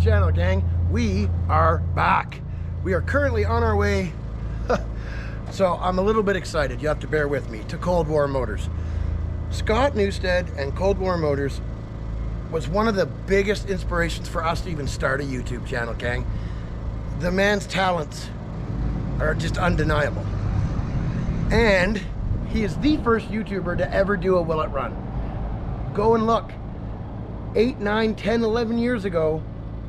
channel, gang. We are back. We are currently on our way, so I'm a little bit excited, you have to bear with me, to ColdWar Motors. Scott Newstead and ColdWar Motors was one of the biggest inspirations for us to even start a YouTube channel, gang. The man's talents are just undeniable. And he is the first YouTuber to ever do a will it run. Go and look. 8, 9, 10, 11 years ago,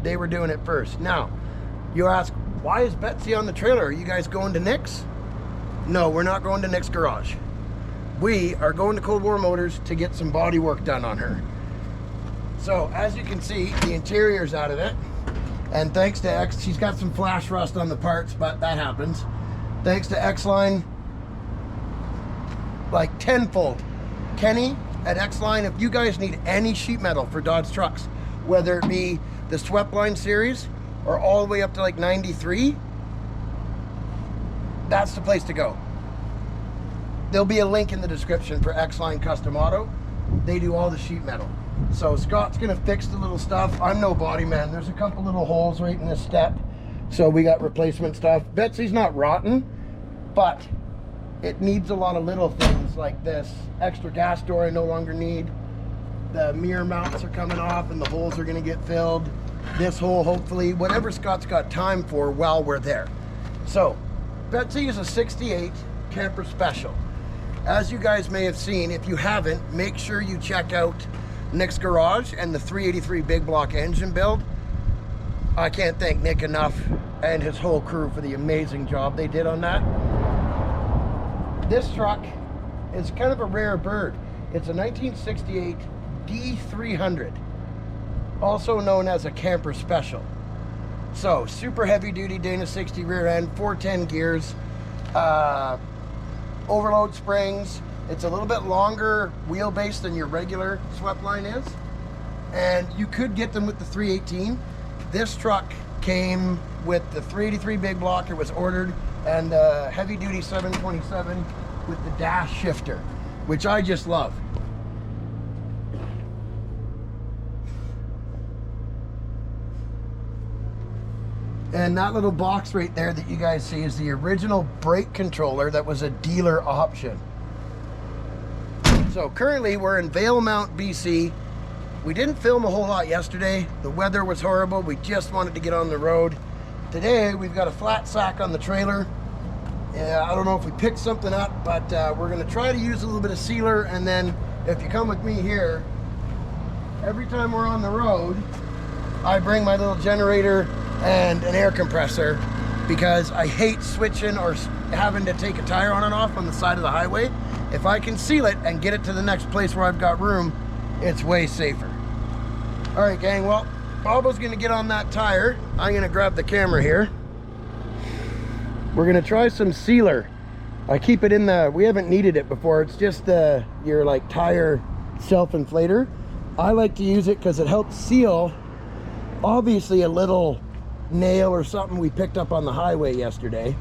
they were doing it first. Now, you ask, why is Betsy on the trailer? Are you guys going to Nick's? No, we're not going to Nick's garage. We are going to ColdWar Motors to get some body work done on her. So, as you can see, the interior's out of it. And thanks to X, she's got some flash rust on the parts, but that happens. Thanks to X-Line, like tenfold. Kenny at X-Line, if you guys need any sheet metal for Dodge trucks, whether it be the Swept-Line series or all the way up to like 93, that's the place to go. There'll be a link in the description for X-Line Custom Auto. They do all the sheet metal. So Scott's gonna fix the little stuff. I'm no body man. There's a couple little holes right in this step, so we got replacement stuff. Betsy's not rotten, but it needs a lot of little things like this. Extra gas door I no longer need. The mirror mounts are coming off and the holes are gonna get filled. This hole, hopefully, whatever Scott's got time for while we're there. So, Betsy is a 68 Camper Special. As you guys may have seen, if you haven't, make sure you check out Nick's garage and the 383 big block engine build. I can't thank Nick enough and his whole crew for the amazing job they did on that. This truck is kind of a rare bird. It's a 1968 D200, also known as a Camper Special. So, super heavy duty Dana 60 rear end, 410 gears, overload springs. It's a little bit longer wheelbase than your regular Swept-Line is. And you could get them with the 318. This truck came with the 383 big block. It was ordered, and the heavy duty 727 with the dash shifter, which I just love. And that little box right there that you guys see is the original brake controller that was a dealer option. So currently we're in Valemount, BC. We didn't film a whole lot yesterday. The weather was horrible. We just wanted to get on the road. Today we've got a flat sack on the trailer. I don't know if we picked something up, but we're gonna try to use a little bit of sealer, and then if you come with me here, every time we're on the road, I bring my little generator and an air compressor, because I hate switching or having to take a tire on and off on the side of the highway. If I can seal it and get it to the next place where I've got room, it's way safer. All right, gang, well, Bobo's gonna get on that tire. I'm gonna grab the camera here. We're gonna try some sealer. I keep it in the, we haven't needed it before. It's just your like tire self-inflator. I like to use it because it helps seal, obviously, a little nail or something we picked up on the highway yesterday.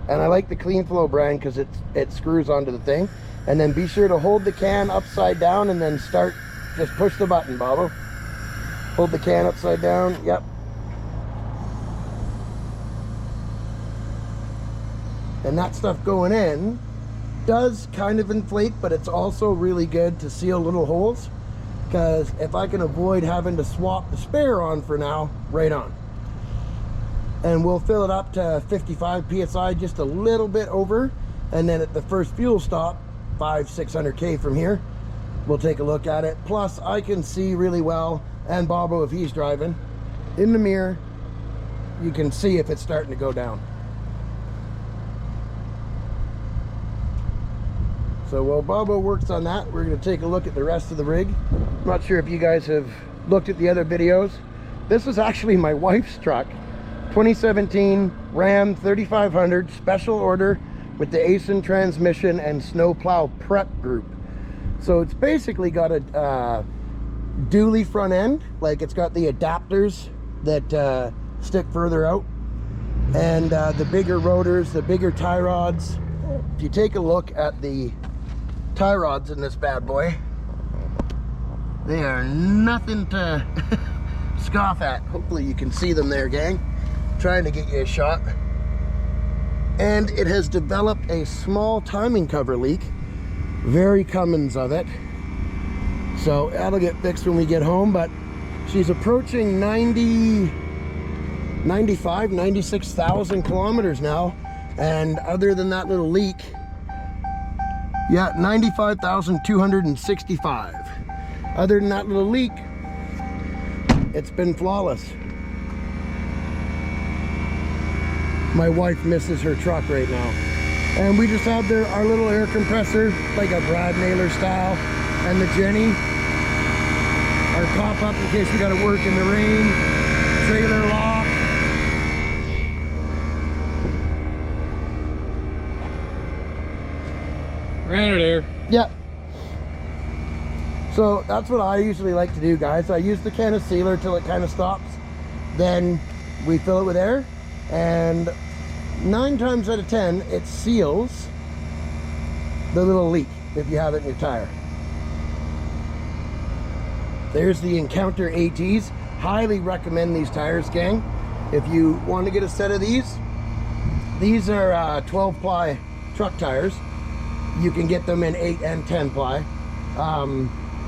And I like the Clean Flow brand because it screws onto the thing. And then be sure to hold the can upside down and then start, just push the button, Bobo. Hold the can upside down, yep. And that stuff going in does kind of inflate, but it's also really good to seal little holes, because if I can avoid having to swap the spare on for now, right on. And we'll fill it up to 55 psi, just a little bit over, and then at the first fuel stop, 500-600K from here, we'll take a look at it. Plus I can see really well, and Bobo, if he's driving, in the mirror, you can see if it's starting to go down. So while Bobo works on that, we're going to take a look at the rest of the rig. I'm not sure if you guys have looked at the other videos. This is actually my wife's truck. 2017 Ram 3500 special order with the ASIN transmission and snowplow prep group. So it's basically got a dually front end, like it's got the adapters that stick further out, and the bigger rotors, the bigger tie rods. If you take a look at the tie rods in this bad boy. They are nothing to scoff at. Hopefully you can see them there, gang. Trying to get you a shot. And it has developed a small timing cover leak. Very Cummins of it. So that'll get fixed when we get home, but she's approaching 96,000 kilometers now. And other than that little leak, yeah, 95,265. Other than that little leak, it's been flawless. My wife misses her truck right now. And we just have our little air compressor, like a Brad Naylor style, and the Jenny, our pop-up in case we gotta work in the rain, trailer lock. Ran it air. Yeah. So that's what I usually like to do, guys. I use the can of sealer till it kind of stops. Then we fill it with air, and 9 times out of 10, it seals the little leak if you have it in your tire. There's the Encounter ATs. Highly recommend these tires, gang. If you want to get a set of these are 12 ply truck tires. You can get them in 8 and 10 ply.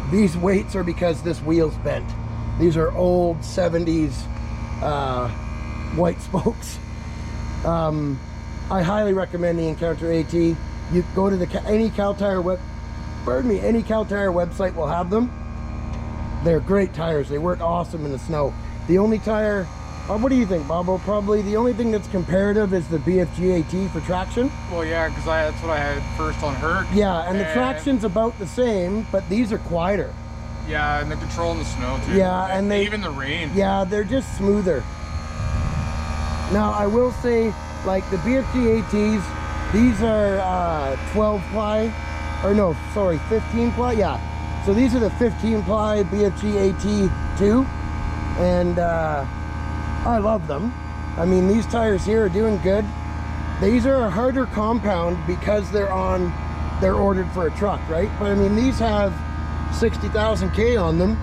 These weights are because this wheel's bent. These are old 70s white spokes. I highly recommend the Encounter AT. You go to any Cal Tire website will have them. They're great tires. They work awesome in the snow. The only tire, what do you think, Bobo? Probably the only thing that's comparative is the BFG AT for traction. Well, yeah, because that's what I had first on her. Yeah, and the traction's about the same, but these are quieter. Yeah, and the control in the snow too. Yeah, and even the rain. Yeah, they're just smoother. Now, I will say, like the BFG ATs, these are 12 ply, or no, sorry, 15 ply. Yeah, so these are the 15 ply BFG AT2, and I love them. I mean, these tires here are doing good. These are a harder compound because they're ordered for a truck, right? But I mean, these have 60,000 K on them,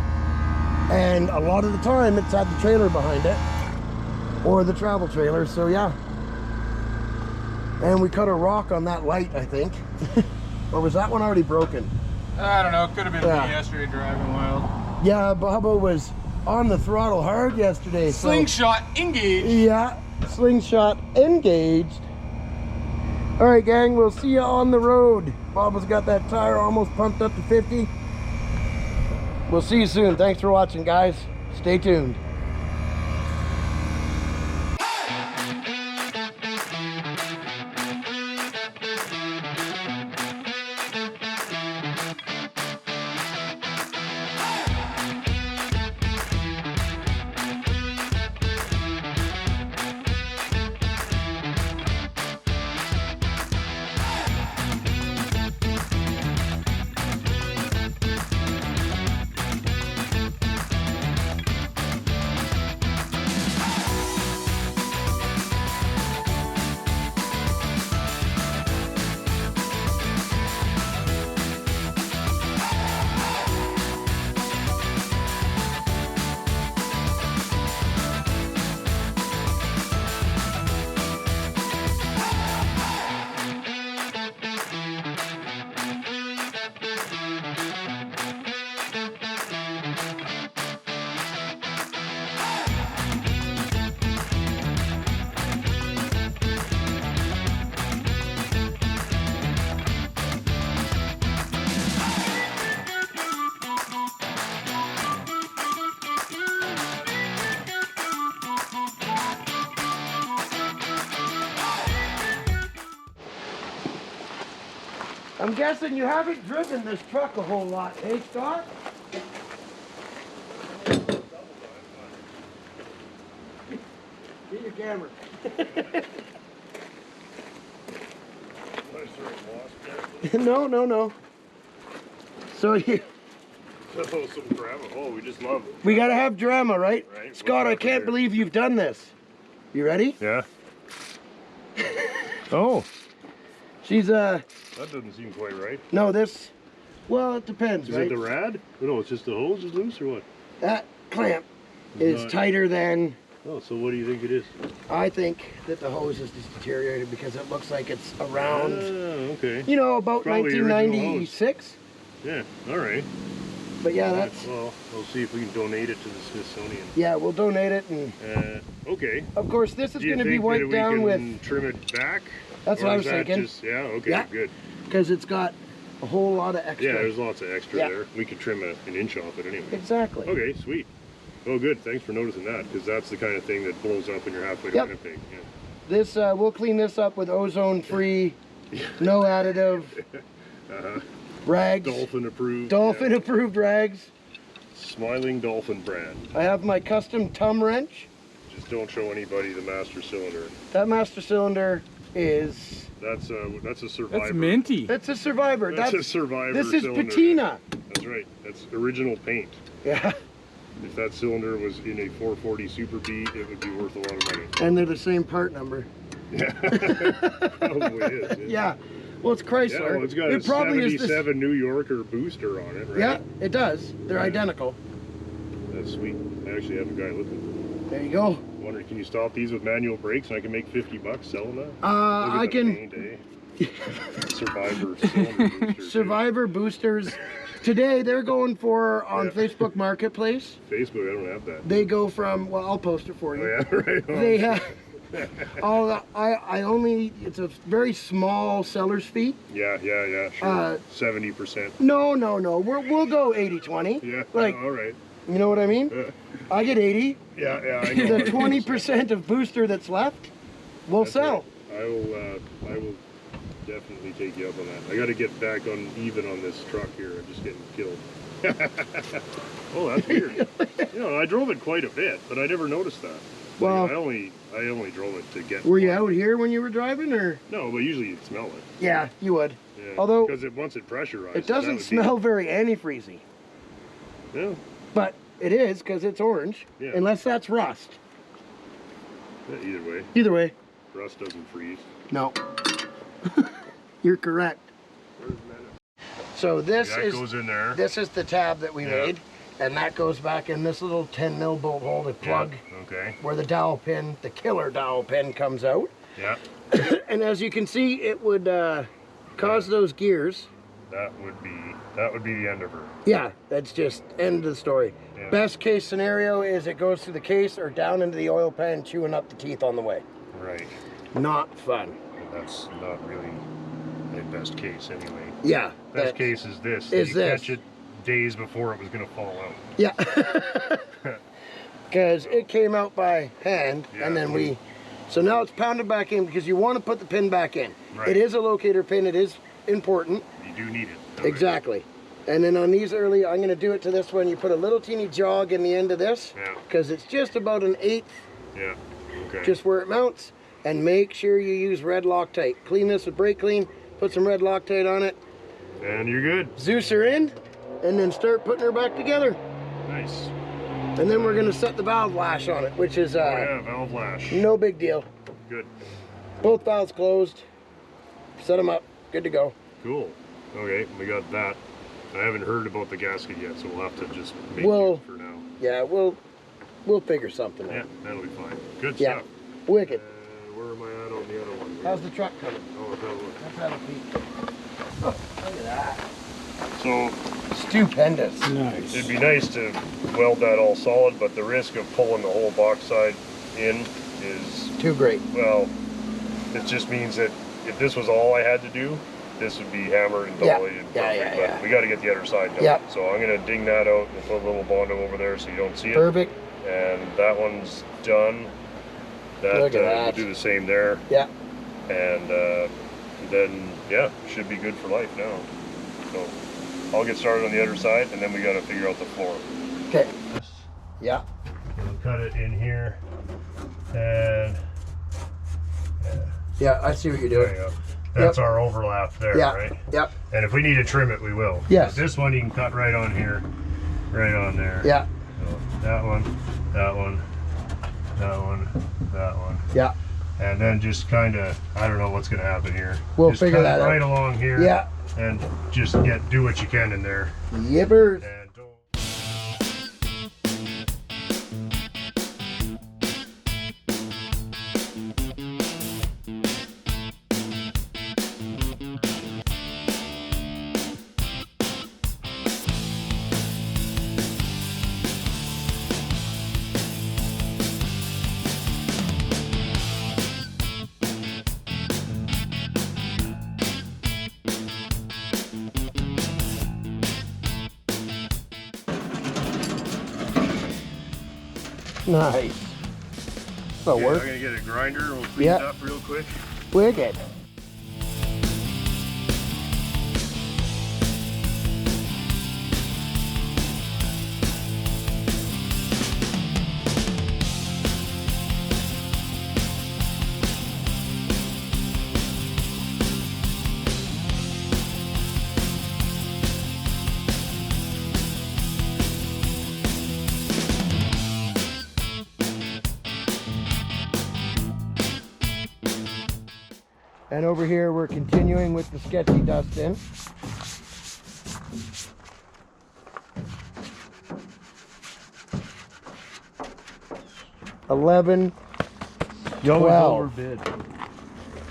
and a lot of the time it's had the trailer behind it, or the travel trailer, so yeah. And we cut a rock on that light, I think. Or was that one already broken? I don't know, it could have been me yesterday driving wild. Yeah, Bobo was on the throttle hard yesterday. Slingshot engaged. Yeah, slingshot engaged. All right, gang, we'll see you on the road. Bobo's got that tire almost pumped up to 50. We'll see you soon. Thanks for watching, guys. Stay tuned. I'm guessing you haven't driven this truck a whole lot, eh, Scott? Get your camera. No. So you... some drama. Oh, we just love it. We gotta have drama, right? Right. Scott, I can't believe you've done this. You ready? Yeah. Oh. She's That doesn't seem quite right. No, this Well, it depends, Is right? it the rad? No, it's just the hose is loose or what? That clamp is not- tighter than, Oh, so what do you think it is? I think that the hose is just deteriorated because it looks like it's around, Okay. you know, about Probably original 1996. Yeah, all right. But yeah, that's, Well, we'll see if we can donate it to the Smithsonian. yeah, we'll donate it. And Okay. of course, this is Do you going to be think that wiped we down can with, trim it back? that's Or what I is was that thinking. Yeah, okay, Yeah. good. Because it's got a whole lot of extra. Yeah, there's lots of extra Yeah. there. We could trim an inch off it anyway. Exactly. Okay, sweet. Oh, good. Thanks for noticing that, because that's the kind of thing that blows up when you're halfway to Yep. Winnipeg. Yeah. This, we'll clean this up with ozone-free, no additive rags. Dolphin approved. Dolphin yeah. approved rags. Smiling Dolphin brand. I have my custom tum wrench. Just don't show anybody the master cylinder. That master cylinder is, That's a survivor. That's minty. it's a survivor. That's a survivor This is cylinder. patina. That's right. That's original paint. Yeah, If that cylinder was in a 440 Super B, it would be worth a lot of money. and they're the same part number. Yeah, probably is. Yeah, well, it's Chrysler. Yeah, well, it's got it a probably is 77 New Yorker booster on it, right? Yeah, it does. They're Right. identical. That's sweet. I actually have a guy looking. There you go. Wondering, can you stop these with manual brakes and I can make $50 selling that? Look at I the can. paint, eh? Survivor cylinder booster, too. Survivor boosters. Today they're going for on Yeah. Facebook Marketplace. Facebook, I don't have that. They go from, well, I'll post it for Oh you. yeah, right on. They have I only, it's a very small seller's fee. Yeah, sure. 70%. No, we'll go 80-20. Yeah, Like, all right. you know what I mean? I get 80. Yeah, I know. The 20% of booster that's left, we'll That's sell. right. I will definitely take you up on that. I got to get back on even on this truck here. I'm just getting killed. Oh, that's weird. You know, I drove it quite a bit, but I never noticed that. Well, I only drove it to get. were you out here when you were driving, or? No, but usually you'd smell it. Yeah, you would. Yeah. Although because once it pressurized, it doesn't smell very antifreezy, Yeah. but it is because it's orange. Yeah. Unless that's rust. Yeah, either way, Either way, rust doesn't freeze. no. You're correct. Where's Menace? So this That is goes in there. this is the tab that we Yeah. made, and that goes back in this little 10 mil bolt hole to plug Yeah. Okay. where the dowel pin, the killer dowel pin, comes out. Yeah. And as you can see, it would cause those gears. That would be the end of her. Yeah, that's just end of the story. Yeah. Best case scenario is it goes through the case or down into the oil pan, chewing up the teeth on the way. Right. Not fun. That's not really the best case anyway. Yeah. Best case is this. is you this. catch it days before it was going to fall out. Yeah. Because it came out by hand, Yeah. and then so now it's pounded back in because you want to put the pin back in. Right. It is a locator pin. It is important. You do need it. All right. Exactly. And then on these early, I'm going to do it to this one. You put a little teeny jog in the end of this Yeah. because it's just about an 1/8, Yeah. Okay. just where it mounts. And make sure you use red Loctite. Clean this with brake clean. Put some red Loctite on it. And you're good. Zeus her in, and then start putting her back together. Nice. And then we're going to set the valve lash on it, which is Oh yeah, valve lash. no big deal. Good. Both valves closed. Set them up. Good to go. Cool. Okay, we got that. I haven't heard about the gasket yet, so we'll have to just make Well, it for now. Yeah, we'll figure something Yeah, out. that'll be fine. Good Yeah. stuff. Wicked. Where am I at on the other one? How's the truck coming? Oh, let's have a look. Let's have a peek. Oh, look at that. So Stupendous. Nice. it'd be nice to weld that all solid, but the risk of pulling the whole box side in is, Too great. well, it just means that if this was all I had to do, this would be hammered and Yeah. dollied and Yeah, perfect, yeah, but yeah. we got to get the other side done. Yeah. So I'm going to ding that out and put a little Bondo over there so you don't see it. Perfect. And that one's done. That, Look at we'll that. do the same there. Yeah. And then, yeah, should be good for life now. So I'll get started on the other side, and then we got to figure out the floor. Okay. Yeah. We'll cut it in here, and Yeah, I see what you're there doing. you go. That's our overlap there, Yeah. right? Yep. And if we need to trim it, we will. Yes. But this one you can cut right on here, right on there. Yeah. So that one, that one, that one, that one. Yeah. And then just kind of, I don't know what's going to happen here. We'll just figure cut that it out. right along here. Yeah. and just do what you can in there. Yippers. And don't. Nice. That'll Okay, work. I'm gonna get a grinder and we'll clean it up real quick. Wicked. And over here, we're continuing with the sketchy dust-in. $11, You always 12. overbid.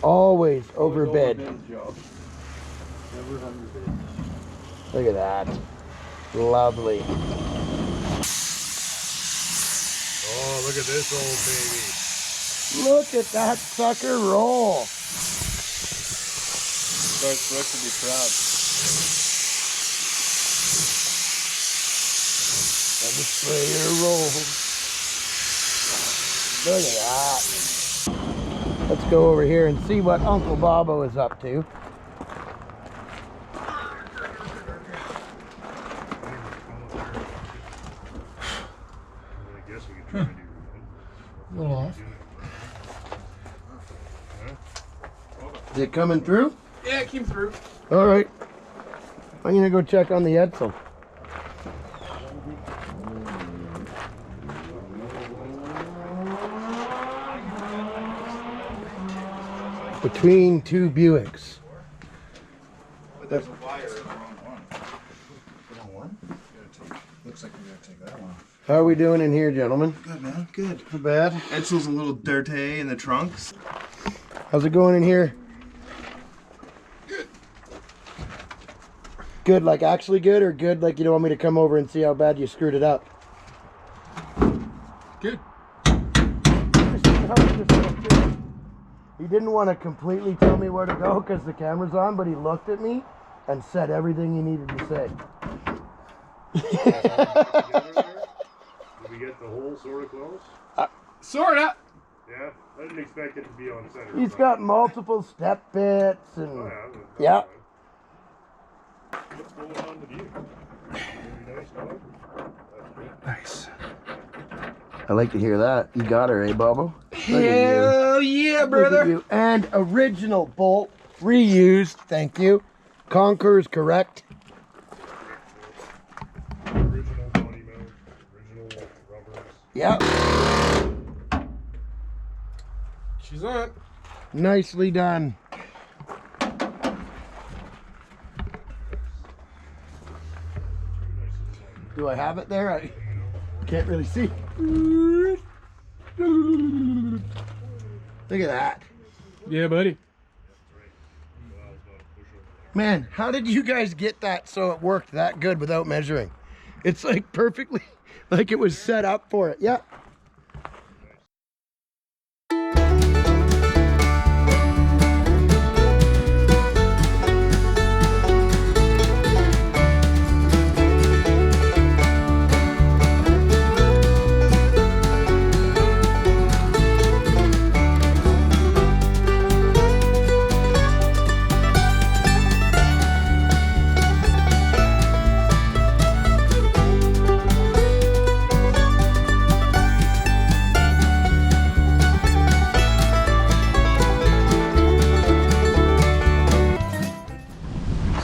Always overbid. Never underbid. Look at that. Lovely. Oh, look at this old baby. Look at that sucker roll. Starts Rick to be proud. And the sprayer rolls. Look at that. Let's go over here and see what Uncle Bobo is up to. I guess we could try to do A little off. Is it coming through? Yeah, it came through. All right. I'm gonna go check on the Edsel. Between two Buicks. But there's a wire in the wrong one. The wrong one? Looks like we gotta take that one off. How are we doing in here, gentlemen? Good, man. Good. Not bad. Edsel's a little dirty in the trunks. How's it going in here? Good. Good, like actually good, or good like you don't want me to come over and see how bad you screwed it up? Good. He didn't want to completely tell me where to go because the camera's on, but he looked at me and said everything he needed to say. Did we get the hole sort of close? Sorta. Yeah, I didn't expect it to be on center. He's got multiple step bits and Oh, yeah. What's going on with you? Very nice dog. That's great. Nice. I like to hear that. You got her, eh, Bobo? Hell yeah, Look at you. And original bolt, reused. Thank you. Conqueror's correct. Original body mount, original rubbers. Yep. She's on. Nicely done. Do I have it there? I can't really see. Look at that. Yeah, buddy. Man, how did you guys get that so it worked that good without measuring? It's like perfectly, like it was set up for it. Yeah.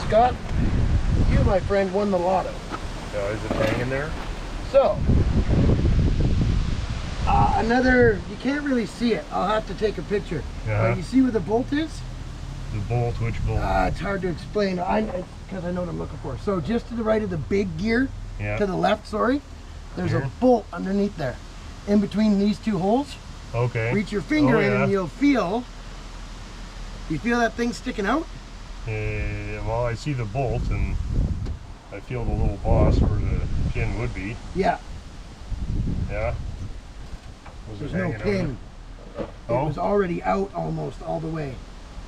Scott, you, my friend, won the lotto. Yeah, is it hanging there? So, another, you can't really see it. I'll have to take a picture. Yeah. But you see where the bolt is? The bolt, which bolt? It's hard to explain. Because I know what I'm looking for. So just to the right of the big gear, Yeah. to the left, sorry, there's Here? a bolt underneath there. In between these two holes, Okay. reach your finger Oh, in yeah. and you'll feel, you feel that thing sticking out? Well, I see the bolt and I feel the little boss where the pin would be. Yeah, Yeah. Was there's it no hanging out pin. there? It Oh. was already out almost all the way.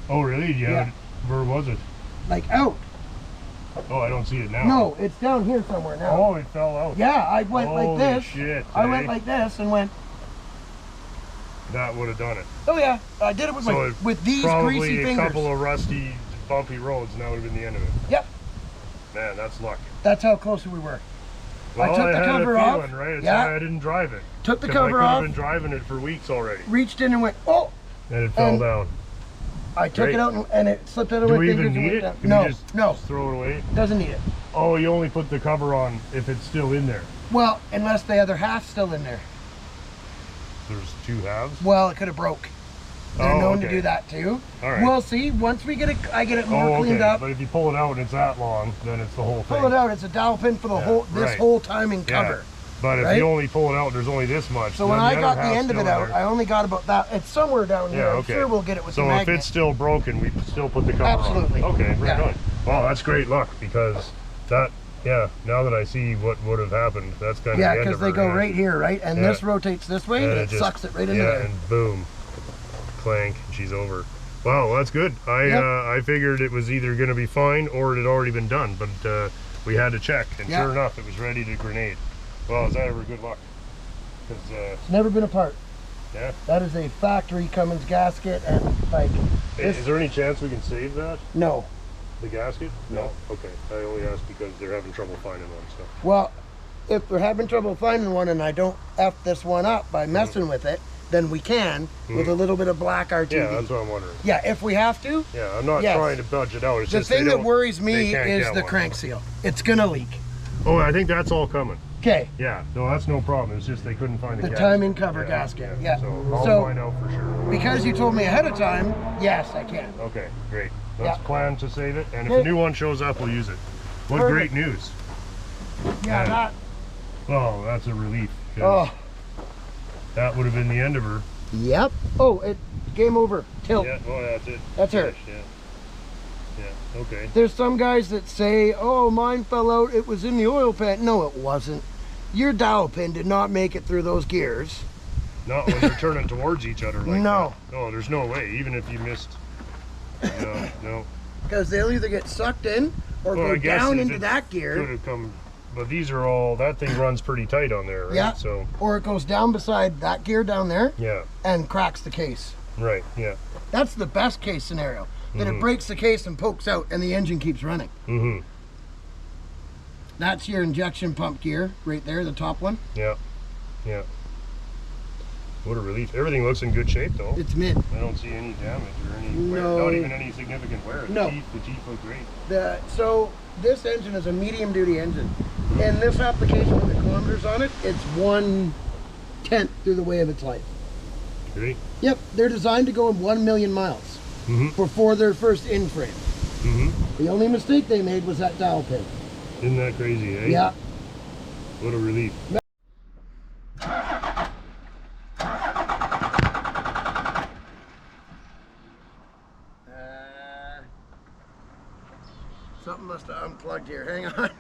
Oh, really? Yeah. Where was it? Like out. Oh, I don't see it now. No, it's down here somewhere now. Oh, it fell out. Yeah, I went like Holy this. shit, I eh? went like this and went, That would have done it. oh yeah, I did it with So it with these Probably greasy a fingers. couple of rusty, bumpy roads, and that would have been the end of it. Yep, Man, that's luck. that's how close we were. Well, took the had cover a off. feeling, right? It's Yeah. why I didn't drive it. Took the 'Cause cover I could off, have been driving it for weeks already. reached in and went, oh! And it fell And down. I took Great. it out and it slipped out of Do my we fingers even and need went it? down. Can No, you just no, throw it away? doesn't need it. Oh, you only put the cover on if it's still in there. Well, unless the other half's still in there. There's two halves. Well, it could have broke. They're Oh, known to okay. do that too. All right. We'll see. Once we get it, I get it more Oh, okay. cleaned up. But if you pull it out and it's that long, then it's the whole thing. Pull it out. It's a dowel pin for the Yeah, whole right. whole timing Yeah. cover. But if Right? you only pull it out, there's only this much. So when then I the got other the half's end of it still in out, there. I only got about that. It's somewhere down here. Yeah, I'm okay. sure we'll get it with So the if magnet. it's still broken, we still put the cover Absolutely. on. Okay, right Yeah. on. Wow, that's great luck because that, yeah, now that I see what would have happened, that's kind of Yeah, the end because of they her, go yeah. right here, right? And Yeah. this rotates this way, And and it just- sucks it right into yeah, there. and boom, clank, she's over. Wow, that's good. Yep. I figured it was either going to be fine or it had already been done, but we had to check, and Yeah. sure enough, it was ready to grenade. Well, is that ever good luck? Because It's never been apart. yeah. That is a factory Cummins gasket, and like Hey, this. is there any chance we can save that? No. The gasket? No. Okay. I only asked because they're having trouble finding one. So. Well, if we're having trouble finding one and I don't F this one up by messing with it, then we can with a little bit of black RTD. Yeah, that's what I'm wondering. Yeah, if we have to. Yeah, I'm not Yes. trying to budge it out. It's The just they thing that don't- worries they me can't is get the one. crank seal. It's gonna leak. Oh, I think that's all coming. Okay. Yeah, no, that's no problem. It's just they couldn't find The gasket. timing cover gasket, yeah. So I'll So- find out for sure. Because you told me ahead of time, yes, I can. Okay, great. Let's Yeah. plan to save it, and if Okay. a new one shows up, we'll use it. What Perfect. great news. Yeah, Yeah. that. Oh, that's a relief. 'Cause Oh. that would have been the end of her. Yep. Oh, it game over. Tilt. Yeah, well, that's it. That's her. Yeah. Yeah, okay. There's some guys that say, "Oh, mine fell out. It was in the oil pan." No, it wasn't. Your dowel pin did not make it through those gears. Not when they're turning towards each other like No. that. No, there's no way. Even if you missed. No, no. Because they'll either get sucked in or Well, I go guess down if into it that Could gear, have come, but these are all. That thing runs pretty tight on there, right? Yeah. So or it goes down beside that gear down there yeah, and cracks the case. right. Yeah. That's the best case scenario. Then it breaks the case and pokes out and the engine keeps running. Mm-hmm. That's your injection pump gear right there, the top one. Yeah. Yeah. What a relief. Everything looks in good shape though. It's mid. I don't see any damage or any wear. No. Not even any significant wear. No. The teeth look great. So this engine is a medium duty engine. In this application with the kilometers on it, it's 1/10 through the way of its life. Ready? Yep, they're designed to go 1 million miles Mm-hmm. before their first in frame. Mm-hmm. The only mistake they made was that dowel pin. Isn't that crazy, eh? Yeah. What a relief. Something must have unplugged here. Hang on.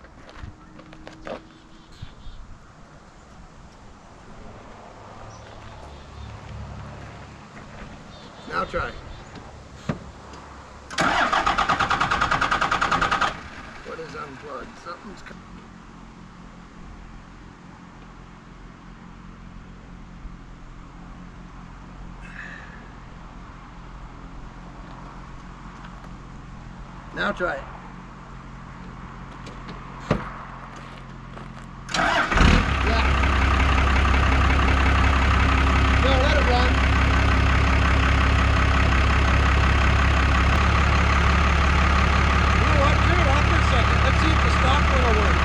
Now try. What is unplugged? Something's coming. Now try it. Yeah. No, let it run. You know what? Turn it off for a second. Let's see if the stock one will work.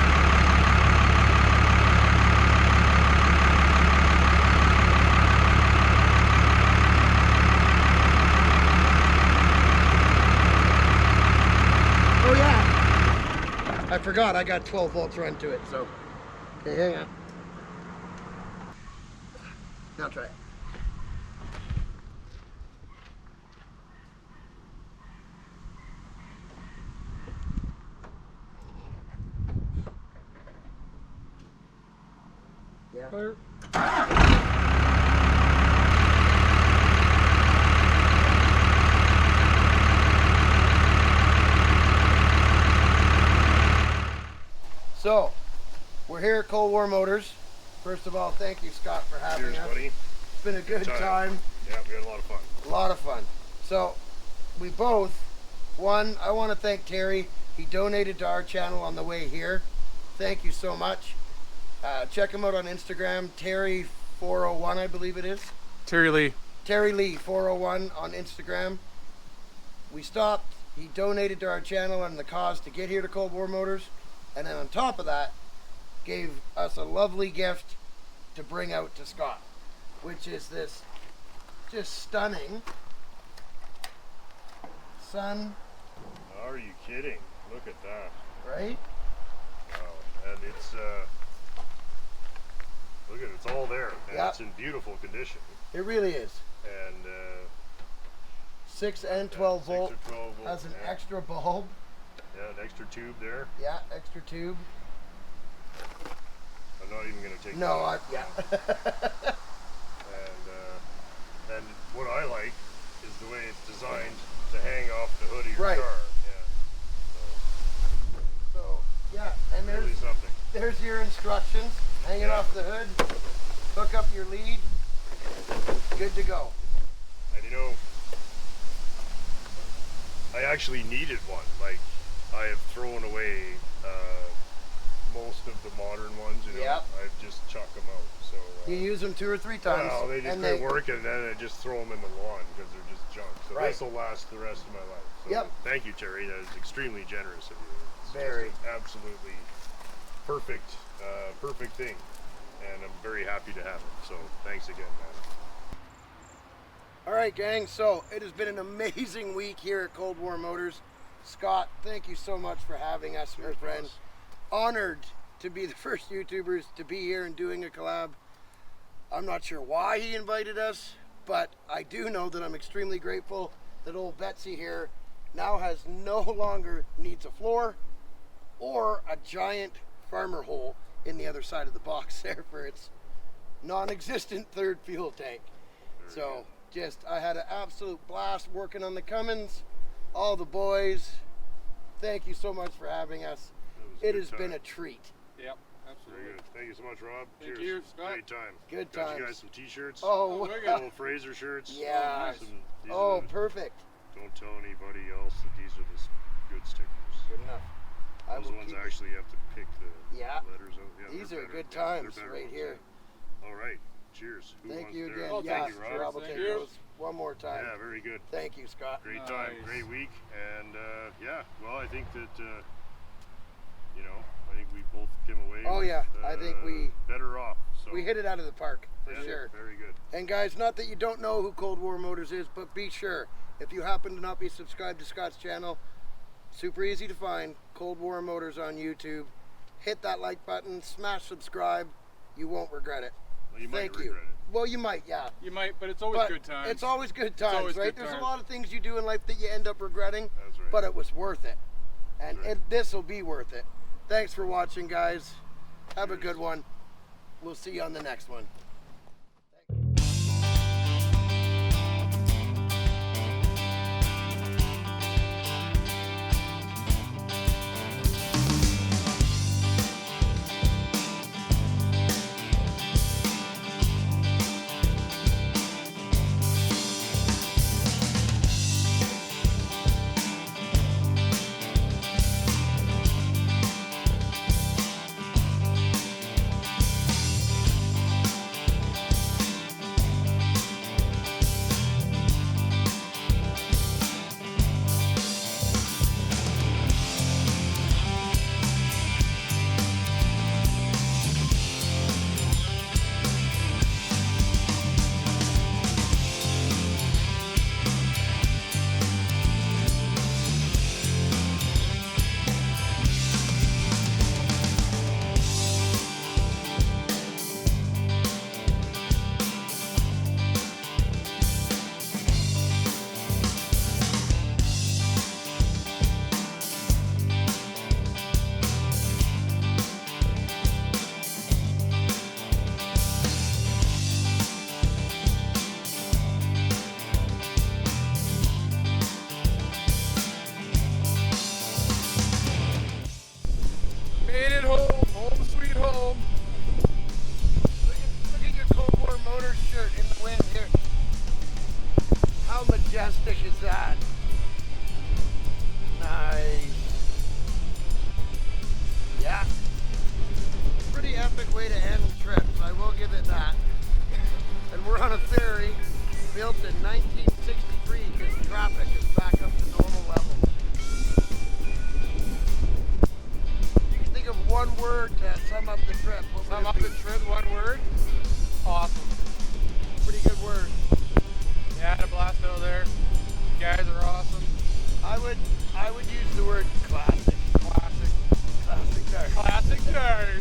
forgot I got 12 volts run to it, so. Okay, hang on. Now try it. Yeah. Fire. So, we're here at ColdWar Motors. First of all, thank you, Scott, for having Cheers, us. buddy. It's been a good time. Yeah, we had a lot of fun. A lot of fun. So, we both, one, I want to thank Terry. He donated to our channel on the way here. Thank you so much. Check him out on Instagram, Terry401, I believe it is. Terry Lee. Terry Lee 401 on Instagram. We stopped. He donated to our channel and the cause to get here to ColdWar Motors. And then on top of that, gave us a lovely gift to bring out to Scott, which is this just stunning sun, Are you kidding? Look at that. right? Wow. And it's, look at it, it's all there. And Yeah. it's in beautiful condition. It really is. And, 6 and 12 volt. 6 or 12 volt. Has an yeah. extra bulb. Yeah, an extra tube there. Yeah, extra tube. I'm not even going to take No, that. yeah. And what I like is the way it's designed to hang off the hood of your Right. car. Yeah. So, yeah, and So, really there's something. there's your instructions. Hanging Yeah. off the hood. Hook up your lead. Good to go. And you know, I actually needed one. Like, I have thrown away most of the modern ones, you know. Yep. I've just chucked them out. So, You use them 2 or 3 times. well, they just and quit working, and then I just throw them in the lawn because they're just junk. So Right. this will last the rest of my life. So Yep. Thank you, Terry. That is extremely generous of you. It's Very. just an absolutely perfect, perfect thing, and I'm very happy to have it. So thanks again, man. All right, gang. So it has been an amazing week here at ColdWar Motors. Scott, thank you so much for having us, my friend. boss. Honored to be the first YouTubers to be here and doing a collab. I'm not sure why he invited us, but I do know that I'm extremely grateful that old Betsy here now has no longer needs a floor or a giant farmer hole in the other side of the box there for its non-existent third fuel tank. So just, I had an absolute blast working on the Cummins, all the boys. Thank you so much for having us. It has been a treat. Yep, Very absolutely. good. Thank you so much, Rob. Thank Cheers. you, Scott. Great time. Good Got you times. guys some t-shirts. Oh, very Little Fraser shirts. Yeah. nice. These oh, are the- perfect. don't tell anybody else that these are the good stickers. Good enough. I Those will ones keep- actually you have to pick the Yeah. letters out. Yeah, These they're are better. good Yeah, they're times better right ones, here. yeah. All right. Cheers. Who Thank wants you there? again. Oh, Yeah, thank you, Rob. Rob will Thank take you. those one more time. Yeah, very good. Thank you, Scott. Great time, Nice. great week, and yeah. Well, I think that you know, I think we both came away. Oh, with, yeah. I think we- better off. So We hit it out of the park, for yeah, sure. Very good. And guys, not that you don't know who ColdWar Motors is, but be sure, if you happen to not be subscribed to Scott's channel, super easy to find, ColdWar Motors on YouTube. Hit that like button, smash subscribe, you won't regret it. Well, you might Thank regret you. it. Well, you might, yeah. You might, but it's always But good times. it's always good times, always right? good There's times. a lot of things you do in life that you end up regretting, That's right. but it was worth it. And That's right. this will be worth it. Thanks for watching, guys. Have a Cheers. good one. We'll see you on the next one. majestic is that? Nice. Yeah. Pretty epic way to end trips, I will give it that. And we're on a ferry built in 1963 because traffic is back up to normal levels. You can think of one word to sum up the trip. What Sum would up it be? the trip, one word. Awesome. Pretty good word. Yeah, I had a blast out there. You guys are awesome. I would use the word classic. Classic. Classic car. Classic car.